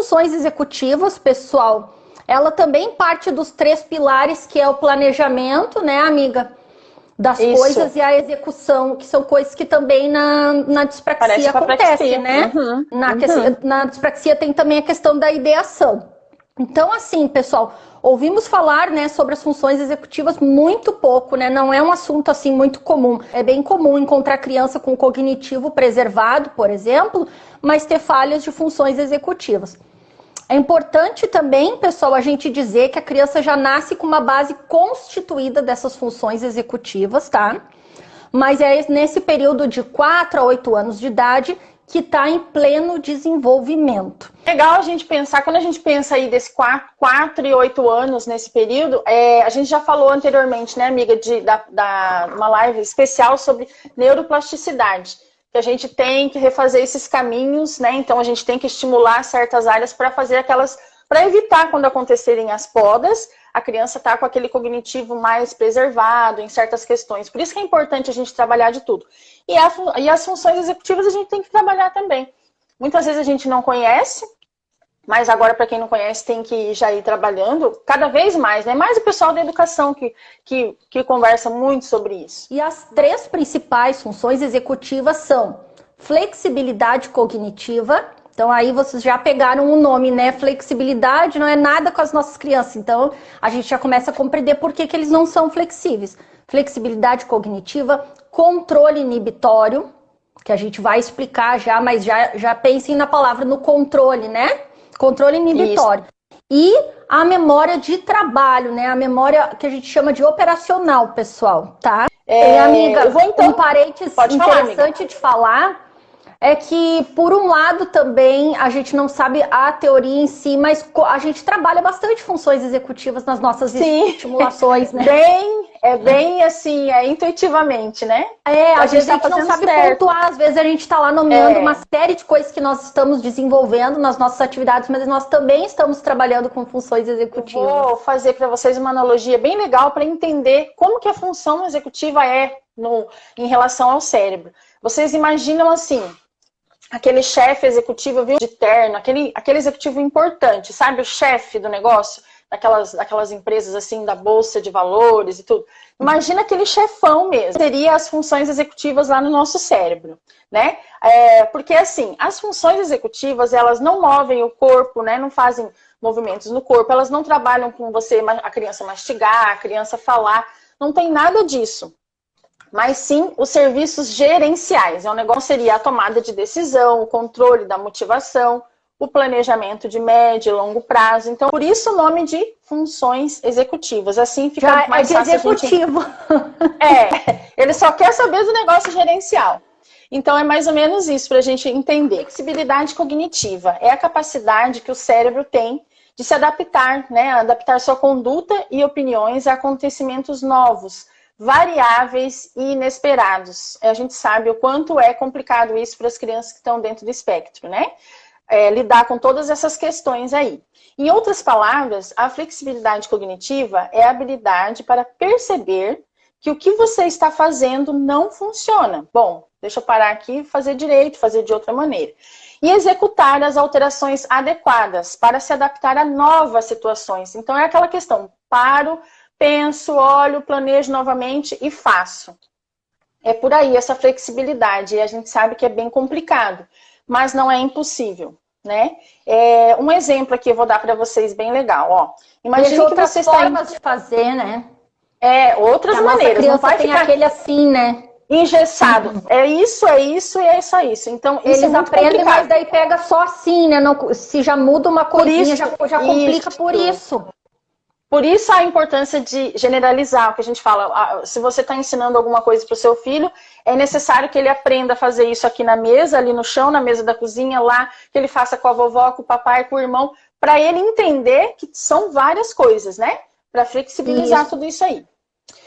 funções executivas, pessoal, ela também parte dos 3 pilares, que é o planejamento, né, amiga? Das coisas e a execução, que são coisas que também na dispraxia acontecem, né? Na dispraxia tem também a questão da ideação. Então, assim, pessoal, ouvimos falar, né, sobre as funções executivas muito pouco, né? Não é um assunto, assim, muito comum. É bem comum encontrar criança com cognitivo preservado, por exemplo, mas ter falhas de funções executivas. É importante também, pessoal, a gente dizer que a criança já nasce com uma base constituída dessas funções executivas, tá? Mas é nesse período de 4 a 8 anos de idade que está em pleno desenvolvimento. Legal a gente pensar, quando a gente pensa aí desse 4 e 8 anos nesse período, a gente já falou anteriormente, né, amiga, uma live especial sobre neuroplasticidade, que a gente tem que refazer esses caminhos, né, então a gente tem que estimular certas áreas para fazer para evitar quando acontecerem as podas, a criança está com aquele cognitivo mais preservado em certas questões. Por isso que é importante a gente trabalhar de tudo. E as funções executivas a gente tem que trabalhar também. Muitas vezes a gente não conhece, mas agora, para quem não conhece, tem que já ir trabalhando cada vez mais, né? Mais o pessoal da educação que conversa muito sobre isso. E as 3 principais funções executivas são flexibilidade cognitiva. Então, aí vocês já pegaram o nome, né? Flexibilidade não é nada com as nossas crianças. Então, a gente já começa a compreender por que eles não são flexíveis. Flexibilidade cognitiva, controle inibitório, que a gente vai explicar já, mas já pensem na palavra no controle, né? Controle inibitório. Isso. E a memória de trabalho, né? A memória que a gente chama de operacional, pessoal, tá? Amiga, um parênteses interessante de falar é que, por um lado, também a gente não sabe a teoria em si, mas a gente trabalha bastante funções executivas nas nossas estimulações, né? Bem assim, intuitivamente, né? Às vezes a gente não sabe pontuar, às vezes a gente está lá nomeando uma série de coisas que nós estamos desenvolvendo nas nossas atividades, mas nós também estamos trabalhando com funções executivas. Eu vou fazer para vocês uma analogia bem legal para entender como que a função executiva em relação ao cérebro. Vocês imaginam assim, aquele chefe executivo, viu, de terno, aquele executivo importante, sabe? O chefe do negócio, daquelas empresas assim, da bolsa de valores e tudo. Imagina aquele chefão mesmo. Teria as funções executivas lá no nosso cérebro, né? Porque assim, as funções executivas, elas não movem o corpo, né? Não fazem movimentos no corpo, elas não trabalham com você, a criança mastigar, a criança falar, não tem nada disso. Mas sim os serviços gerenciais. O negócio seria a tomada de decisão, o controle da motivação, o planejamento de médio e longo prazo. Então, por isso o nome de funções executivas. Assim fica já mais fácil. Executivo. Ele só quer saber do negócio gerencial. Então, é mais ou menos isso para a gente entender. Flexibilidade cognitiva é a capacidade que o cérebro tem de se adaptar, né? Adaptar sua conduta e opiniões a acontecimentos novos, variáveis e inesperados. A gente sabe o quanto é complicado isso para as crianças que estão dentro do espectro, né? Lidar com todas essas questões aí. Em outras palavras, a flexibilidade cognitiva é a habilidade para perceber que o que você está fazendo não funciona. Bom, deixa eu parar aqui e fazer direito, fazer de outra maneira. E executar as alterações adequadas para se adaptar a novas situações. Então é aquela questão, paro, penso, olho, planejo novamente e faço. É por aí essa flexibilidade. E a gente sabe que é bem complicado, mas não é impossível, né? Um exemplo aqui eu vou dar para vocês bem legal. Ó. Imagina que você está formas de fazer, né? Outras maneiras. Não vai ficar aquele assim, né? Engessado. É isso e é só isso. Então, eles isso aprendem, complicado. mas daí pega só assim, né? Não, se já muda uma coisinha, já complica por isso. Por isso a importância de generalizar, o que a gente fala, se você está ensinando alguma coisa para o seu filho, é necessário que ele aprenda a fazer isso aqui na mesa, ali no chão, na mesa da cozinha, lá, que ele faça com a vovó, com o papai, com o irmão, para ele entender que são várias coisas, né? Para flexibilizar tudo isso aí.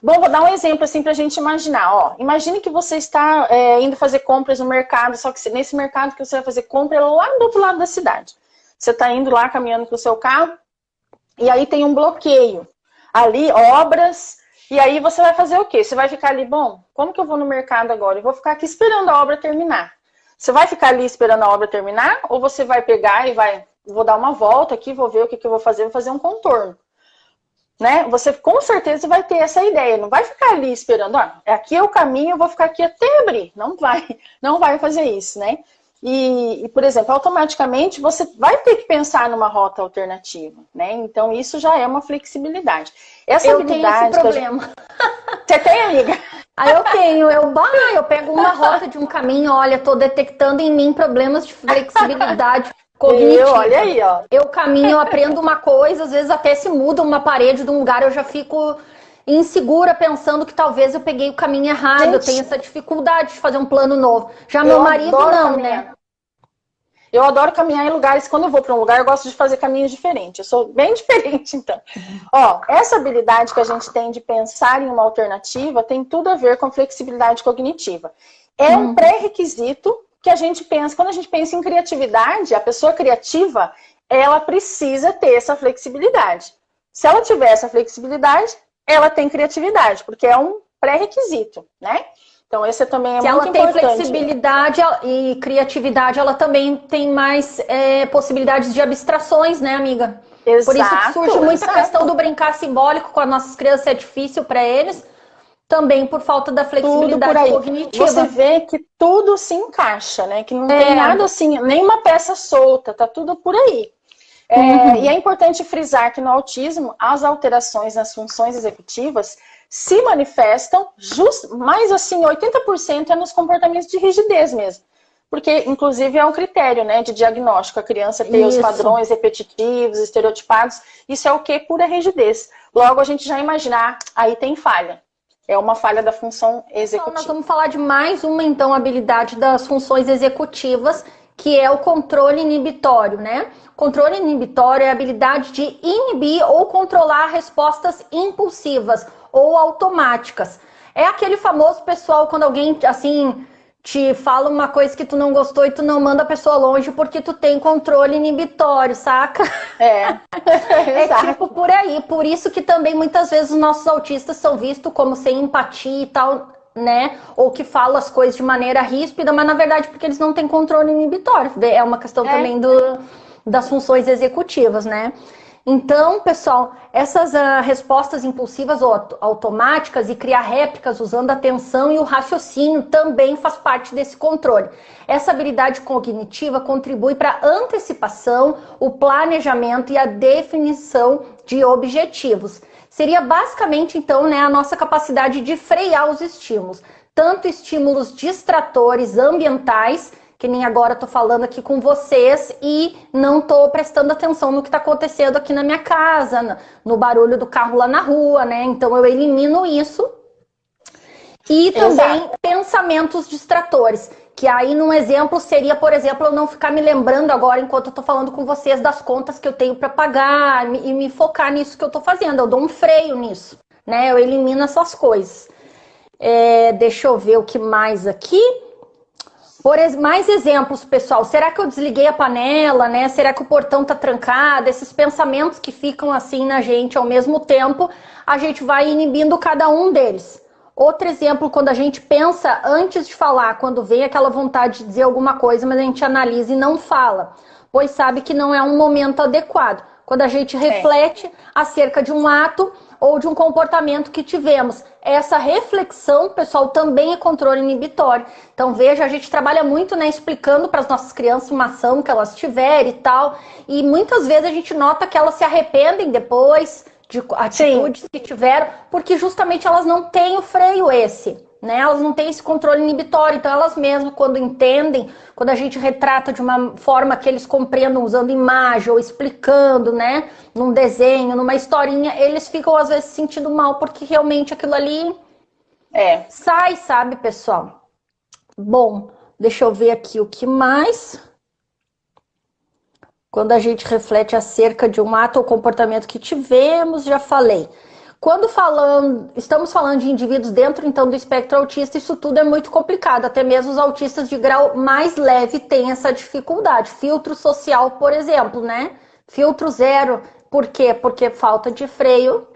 Bom, vou dar um exemplo assim para a gente imaginar. Ó, imagine que você está indo fazer compras no mercado, só que nesse mercado que você vai fazer compra é lá do outro lado da cidade. Você está indo lá caminhando com o seu carro, e aí tem um bloqueio, ali obras, e aí você vai fazer o quê? Você vai ficar ali, bom, como que eu vou no mercado agora? Eu vou ficar aqui esperando a obra terminar. Você vai ficar ali esperando a obra terminar, ou você vai pegar e vai vou dar uma volta aqui, vou ver o que eu vou fazer um contorno. Né? Você com certeza vai ter essa ideia, não vai ficar ali esperando, aqui é o caminho, eu vou ficar aqui até abrir. Não vai fazer isso, né? E, por exemplo, automaticamente você vai ter que pensar numa rota alternativa, né? Então isso já é uma flexibilidade. Essa habilidade tenho esse problema. Você tem, amiga? Eu tenho, eu pego uma rota de um caminho, olha, tô detectando em mim problemas de flexibilidade cognitiva. Olha aí, ó. Eu caminho, eu aprendo uma coisa, às vezes até se muda uma parede de um lugar, eu já fico insegura pensando que talvez eu peguei o caminho errado. Gente, eu tenho essa dificuldade de fazer um plano novo. Já meu marido não, né? Eu adoro caminhar em lugares. Quando eu vou para um lugar, eu gosto de fazer caminhos diferentes. Eu sou bem diferente, então. Ó, essa habilidade que a gente tem de pensar em uma alternativa tem tudo a ver com flexibilidade cognitiva. É um pré-requisito que a gente pensa. Quando a gente pensa em criatividade, a pessoa criativa, ela precisa ter essa flexibilidade. Se ela tiver essa flexibilidade, ela tem criatividade, porque é um pré-requisito, né? Então, esse também é muito importante. Se ela tem flexibilidade e criatividade, ela também tem mais possibilidades de abstrações, né, amiga? Exato. Por isso que surge muita questão do brincar simbólico com as nossas crianças, é difícil para eles, também por falta da flexibilidade cognitiva. Você vê que tudo se encaixa, né? Que não tem nada assim, nenhuma peça solta, tá tudo por aí. E é importante frisar que no autismo, as alterações nas funções executivas se manifestam, mais assim, 80% é nos comportamentos de rigidez mesmo. Porque, inclusive, é um critério, né, de diagnóstico. A criança ter os padrões repetitivos, estereotipados. Isso é o quê? Pura rigidez. Logo, a gente já imagina, aí tem falha. É uma falha da função executiva. Então, nós vamos falar de mais uma, então, habilidade das funções executivas, que é o controle inibitório, né? Controle inibitório é a habilidade de inibir ou controlar respostas impulsivas ou automáticas. É aquele famoso pessoal, quando alguém, assim, te fala uma coisa que tu não gostou e tu não manda a pessoa longe porque tu tem controle inibitório, saca? É tipo por aí. Por isso que também muitas vezes os nossos autistas são vistos como sem empatia e tal, né? Ou que falam as coisas de maneira ríspida, mas na verdade porque eles não têm controle inibitório. É uma questão também das funções executivas, né? Então, pessoal, essas respostas impulsivas ou automáticas e criar réplicas usando a atenção e o raciocínio também faz parte desse controle. Essa habilidade cognitiva contribui para a antecipação, o planejamento e a definição de objetivos. Seria basicamente, então, né, a nossa capacidade de frear os estímulos. Tanto estímulos distratores ambientais, que nem agora eu tô falando aqui com vocês e não tô prestando atenção no que tá acontecendo aqui na minha casa, no barulho do carro lá na rua, né? Então eu elimino isso. E também pensamentos distratores, que aí num exemplo seria, por exemplo, eu não ficar me lembrando agora, enquanto eu tô falando com vocês, das contas que eu tenho para pagar e me focar nisso que eu tô fazendo. Eu dou um freio nisso, né? Eu elimino essas coisas. Deixa eu ver o que mais aqui. Mais exemplos, pessoal. Será que eu desliguei a panela, né? Será que o portão tá trancado? Esses pensamentos que ficam assim na gente ao mesmo tempo, a gente vai inibindo cada um deles. Outro exemplo, quando a gente pensa antes de falar, quando vem aquela vontade de dizer alguma coisa, mas a gente analisa e não fala, pois sabe que não é um momento adequado. Quando a gente reflete acerca de um ato ou de um comportamento que tivemos. Essa reflexão, pessoal, também é controle inibitório. Então, veja, a gente trabalha muito, né, explicando para as nossas crianças uma ação que elas tiverem e tal. E muitas vezes a gente nota que elas se arrependem depois de atitudes que tiveram, porque justamente elas não têm o freio né? Elas não têm esse controle inibitório. Então, elas mesmas, quando entendem, quando a gente retrata de uma forma que eles compreendam, usando imagem ou explicando, né? Num desenho, numa historinha, eles ficam, às vezes, se sentindo mal, porque realmente aquilo ali sai, sabe, pessoal? Bom, deixa eu ver aqui o que mais. Quando a gente reflete acerca de um ato ou comportamento que tivemos, já falei. Quando estamos falando de indivíduos dentro, então, do espectro autista, isso tudo é muito complicado. Até mesmo os autistas de grau mais leve têm essa dificuldade. Filtro social, por exemplo, né? Filtro zero. Por quê? Porque falta de freio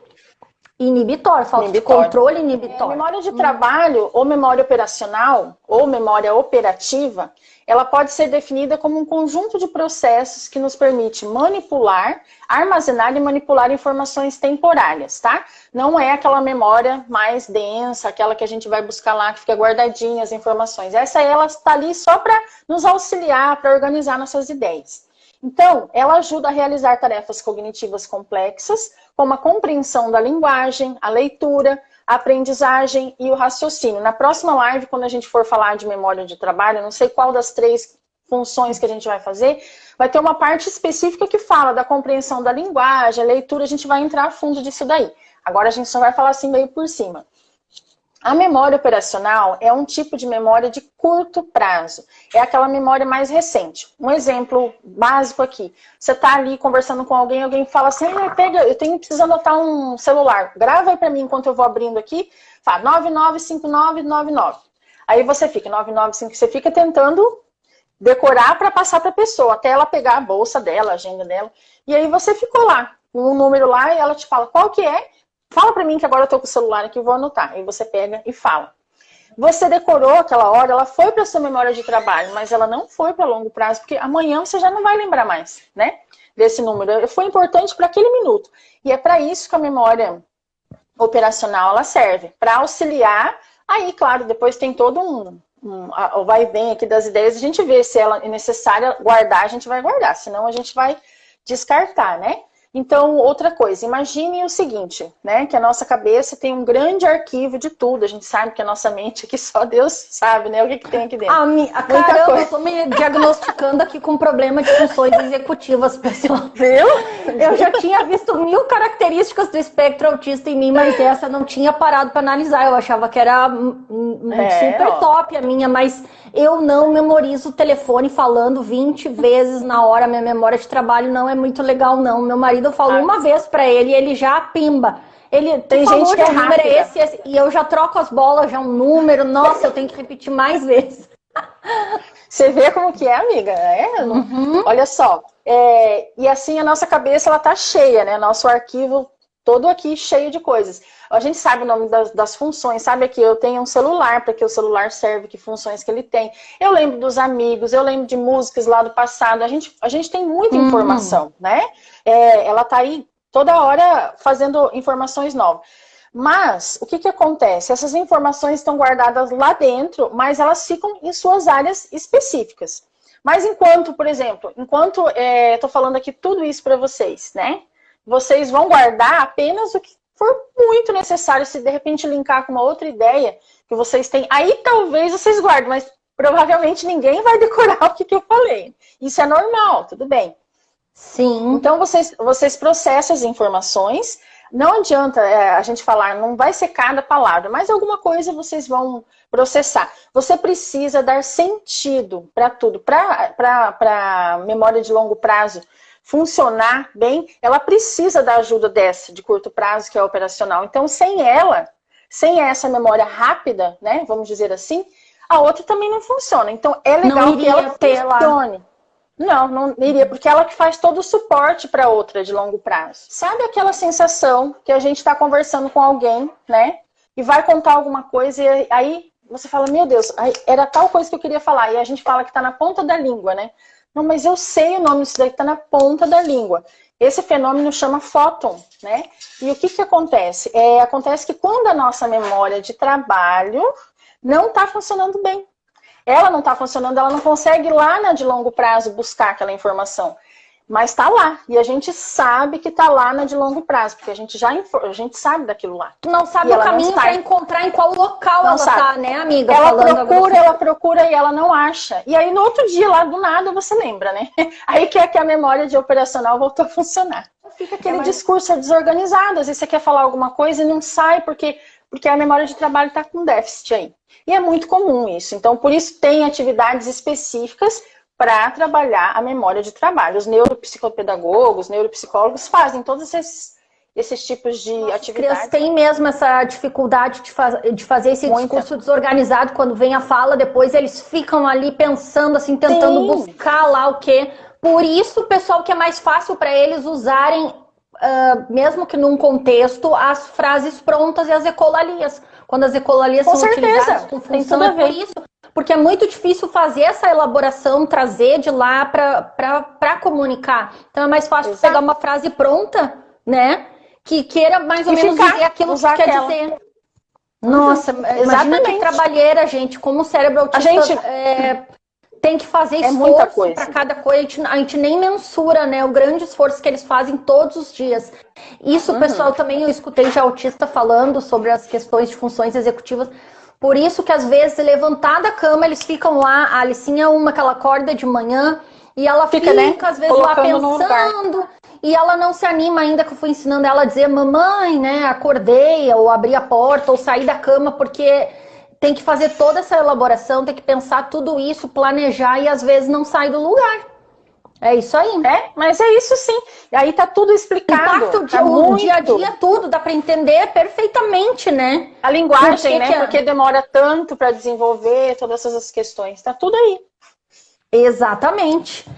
Inibitório, falta de controle inibitório. Memória de trabalho, ou memória operacional, ou memória operativa, ela pode ser definida como um conjunto de processos que nos permite manipular, armazenar e manipular informações temporárias, tá? Não é aquela memória mais densa, aquela que a gente vai buscar lá, que fica guardadinha as informações. Essa, ela está ali só para nos auxiliar, para organizar nossas ideias. Então, ela ajuda a realizar tarefas cognitivas complexas, como a compreensão da linguagem, a leitura, a aprendizagem e o raciocínio. Na próxima live, quando a gente for falar de memória de trabalho, eu não sei qual das 3 funções que a gente vai fazer, vai ter uma parte específica que fala da compreensão da linguagem, a leitura, a gente vai entrar a fundo disso daí. Agora a gente só vai falar assim meio por cima. A memória operacional é um tipo de memória de curto prazo. É aquela memória mais recente. Um exemplo básico aqui. Você está ali conversando com alguém, alguém fala assim, preciso anotar um celular. Grava aí para mim enquanto eu vou abrindo aqui. Fala 995999. Aí você fica, 995, você fica tentando decorar para passar para a pessoa, até ela pegar a bolsa dela, a agenda dela. E aí você ficou lá, com um número lá, e ela te fala qual que é. Fala pra mim que agora eu tô com o celular aqui e vou anotar. Aí você pega e fala. Você decorou aquela hora, ela foi pra sua memória de trabalho, mas ela não foi para longo prazo, porque amanhã você já não vai lembrar mais, né? Desse número. Foi importante para aquele minuto. E é para isso que a memória operacional ela serve, para auxiliar. Aí, claro, depois tem todo o vai e vem aqui das ideias, a gente vê se ela é necessária guardar, a gente vai guardar, senão a gente vai descartar, né? Então, outra coisa, imagine o seguinte, né, que a nossa cabeça tem um grande arquivo de tudo, a gente sabe que a nossa mente aqui só Deus sabe, né, o que tem aqui dentro. Caramba, eu tô me diagnosticando aqui com problema de funções executivas, pessoal. Viu? Eu já tinha visto 1000 características do espectro autista em mim, mas essa não tinha parado para analisar, eu achava que era super top a minha, mas eu não memorizo o telefone falando 20 vezes na hora, minha memória de trabalho não é muito legal não, meu marido eu falo uma vez pra ele e ele já pimba. Tem gente que é rápida. Esse, e eu já troco as bolas, já um número. Nossa, eu tenho que repetir mais vezes. Você vê como que é, amiga? Olha só. E assim a nossa cabeça ela tá cheia, né? Nosso arquivo todo aqui cheio de coisas. A gente sabe o nome das funções, sabe que eu tenho um celular, para que o celular serve, que funções que ele tem. Eu lembro dos amigos, eu lembro de músicas lá do passado. A gente tem muita informação, né? Ela tá aí toda hora fazendo informações novas. Mas, o que acontece? Essas informações estão guardadas lá dentro, mas elas ficam em suas áreas específicas. Mas enquanto, por exemplo, eu tô falando aqui tudo isso para vocês, né? Vocês vão guardar apenas o que for muito necessário, se de repente linkar com uma outra ideia que vocês têm. Aí talvez vocês guardem, mas provavelmente ninguém vai decorar o que eu falei. Isso é normal, tudo bem. Sim. Então vocês processam as informações. Não adianta a gente falar, não vai ser cada palavra, mas alguma coisa vocês vão processar. Você precisa dar sentido para tudo. Para a memória de longo prazo funcionar bem, ela precisa da ajuda dessa de curto prazo, que é operacional. Então, sem essa memória rápida, né, vamos dizer assim, a outra também não funciona. Então, é legal que ela funcione. Não iria, porque ela que faz todo o suporte para outra de longo prazo. Sabe aquela sensação que a gente está conversando com alguém, né, e vai contar alguma coisa e aí você fala, meu Deus, era tal coisa que eu queria falar, e a gente fala que está na ponta da língua, né? Não, mas eu sei o nome disso daí que está na ponta da língua. Esse fenômeno chama fóton, né? E o que acontece? Acontece que quando a nossa memória de trabalho não está funcionando bem. Ela não está funcionando, ela não consegue ir lá na de longo prazo buscar aquela informação. Mas está lá. E a gente sabe que está lá na de longo prazo, porque a gente sabe daquilo lá. Não sabe o caminho para encontrar em qual local ela está, né, amiga? Ela procura e ela não acha. E aí no outro dia, lá do nada, você lembra, né? Aí que a memória de operacional voltou a funcionar. Fica aquele discurso desorganizado. Às vezes você quer falar alguma coisa e não sai, porque a memória de trabalho está com déficit aí. E é muito comum isso. Então, por isso tem atividades específicas para trabalhar a memória de trabalho. Os neuropsicopedagogos, neuropsicólogos fazem todos esses tipos de atividades. As crianças têm mesmo essa dificuldade de fazer esse discurso desorganizado. Quando vem a fala, depois eles ficam ali pensando, assim, tentando buscar lá o quê. Por isso, pessoal, que é mais fácil para eles usarem mesmo que num contexto, as frases prontas e as ecolalias. Quando as ecolalias Com são certeza. utilizadas com função, é por isso. Porque é muito difícil fazer essa elaboração, trazer de lá para comunicar. Então é mais fácil pegar uma frase pronta, né? Que queira mais ou menos dizer aquilo que quer dizer. Nossa, imagina que trabalheira, gente. Como o cérebro autista tem que fazer esforço para cada coisa. A gente nem mensura, né? O grande esforço que eles fazem todos os dias. Isso, pessoal, também eu escutei de autista falando sobre as questões de funções executivas. Por isso que às vezes levantar da cama, eles ficam lá, a Alicinha que ela acorda de manhã e ela fica né? Às vezes lá pensando e ela não se anima ainda, que eu fui ensinando ela a dizer, mamãe, né, acordei, ou abri a porta, ou saí da cama, porque tem que fazer toda essa elaboração, tem que pensar tudo isso, planejar e às vezes não sai do lugar. É isso aí. Mas é isso sim. E aí tá tudo explicado. O dia a dia, tudo, dá para entender perfeitamente, né? A linguagem, né? Porque demora tanto para desenvolver todas essas questões. Tá tudo aí. Exatamente.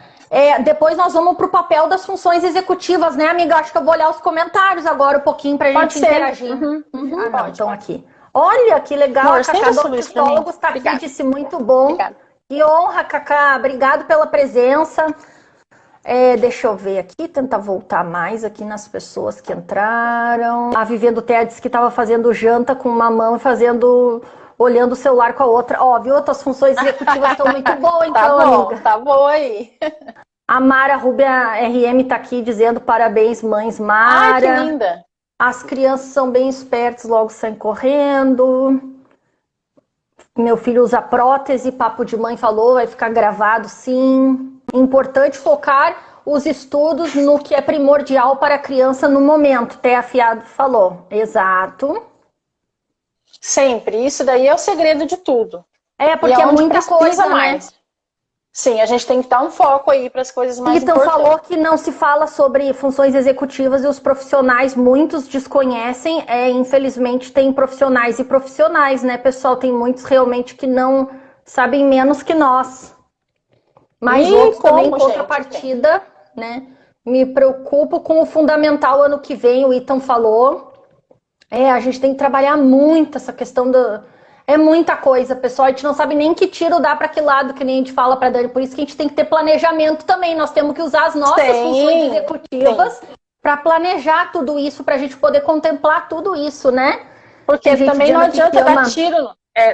Depois nós vamos para o papel das funções executivas, né, amiga? Acho que eu vou olhar os comentários agora um pouquinho para a gente interagir. Então aqui. Olha, que legal. A Cacá do Psicólogo está aqui, disse muito bom. Obrigada. Que honra, Cacá. Obrigado pela presença. Deixa eu ver aqui, tentar voltar mais aqui nas pessoas que entraram. A Vivendo Terra disse que estava fazendo janta com uma mão e olhando o celular com a outra. Ó, viu? As funções executivas estão muito boas, então, amiga. Tá boa aí. A Mara Rubia RM tá aqui dizendo parabéns, mães Mara. Ai, que linda. As crianças são bem espertas, logo saem correndo. Meu filho usa prótese, papo de mãe falou, vai ficar gravado sim. Importante focar os estudos no que é primordial para a criança no momento. Té Afiado falou. Exato. Sempre. Isso daí é o segredo de tudo. Porque é muita coisa, mais. Né? Sim, a gente tem que dar um foco aí para as coisas mais importantes. Então falou que não se fala sobre funções executivas e os profissionais, muitos desconhecem. Infelizmente tem profissionais e profissionais, né, pessoal? Tem muitos realmente que não sabem menos que nós. Mas outros também, em contrapartida, né? Me preocupo com o fundamental ano que vem, o Ethan falou. A gente tem que trabalhar muito essa questão É muita coisa, pessoal. A gente não sabe nem que tiro dá para que lado, que nem a gente fala para Dani. Por isso que a gente tem que ter planejamento também. Nós temos que usar as nossas funções executivas para planejar tudo isso, para a gente poder contemplar tudo isso, né? Porque também não adianta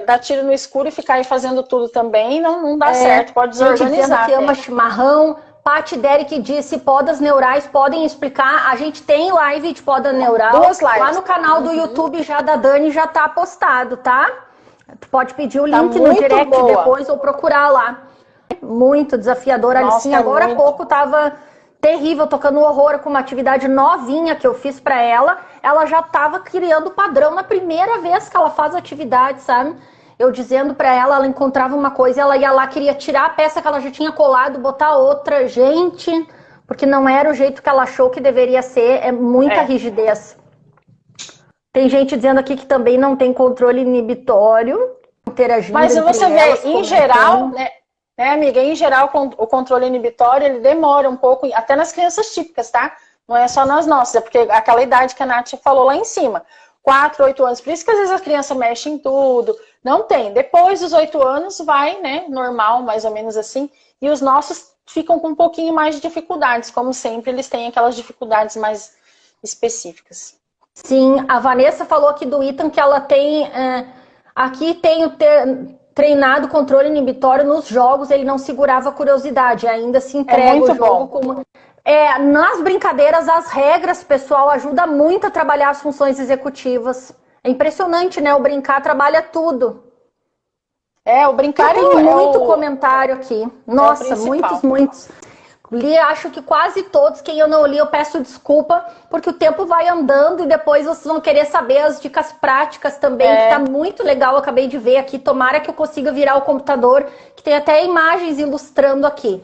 dar tiro no escuro e ficar aí fazendo tudo também. Não dá certo, pode desorganizar. Que ama chimarrão. Paty Derek disse, podas neurais podem explicar. A gente tem live de poda neural. 2 lives. Lá no canal do YouTube já da Dani já tá postado, tá? Tu pode pedir o link no direct depois ou procurar lá. Muito desafiador. A Alicinha agora há pouco tava terrível, tocando horror com uma atividade novinha que eu fiz pra ela. Ela já tava criando padrão na primeira vez que ela faz atividade, sabe? Eu dizendo pra ela encontrava uma coisa, ela ia lá, queria tirar a peça que ela já tinha colado, botar outra. Gente, porque não era o jeito que ela achou que deveria ser. É muita rigidez. Tem gente dizendo aqui que também não tem controle inibitório, interagindo. Mas você vê, em geral, né, amiga? Em geral, o controle inibitório, ele demora um pouco, até nas crianças típicas, tá? Não é só nas nossas, é porque aquela idade que a Nath falou lá em cima, 4, 8 anos. Por isso que às vezes a criança mexe em tudo. Não tem. Depois dos 8 anos vai, né? Normal, mais ou menos assim. E os nossos ficam com um pouquinho mais de dificuldades. Como sempre, eles têm aquelas dificuldades mais específicas. Sim, a Vanessa falou aqui do Ethan que ela tem... aqui tem treinado controle inibitório nos jogos, ele não segurava a curiosidade, ainda se entrega o jogo como... nas brincadeiras, as regras, pessoal, ajuda muito a trabalhar as funções executivas. É impressionante, né? O brincar trabalha tudo. O brincar tem muito comentário aqui. Nossa, muitos. Li, acho que quase todos. Quem eu não li, eu peço desculpa, porque o tempo vai andando e depois vocês vão querer saber as dicas práticas também, que tá muito legal. Eu acabei de ver aqui. Tomara que eu consiga virar o computador, que tem até imagens ilustrando aqui.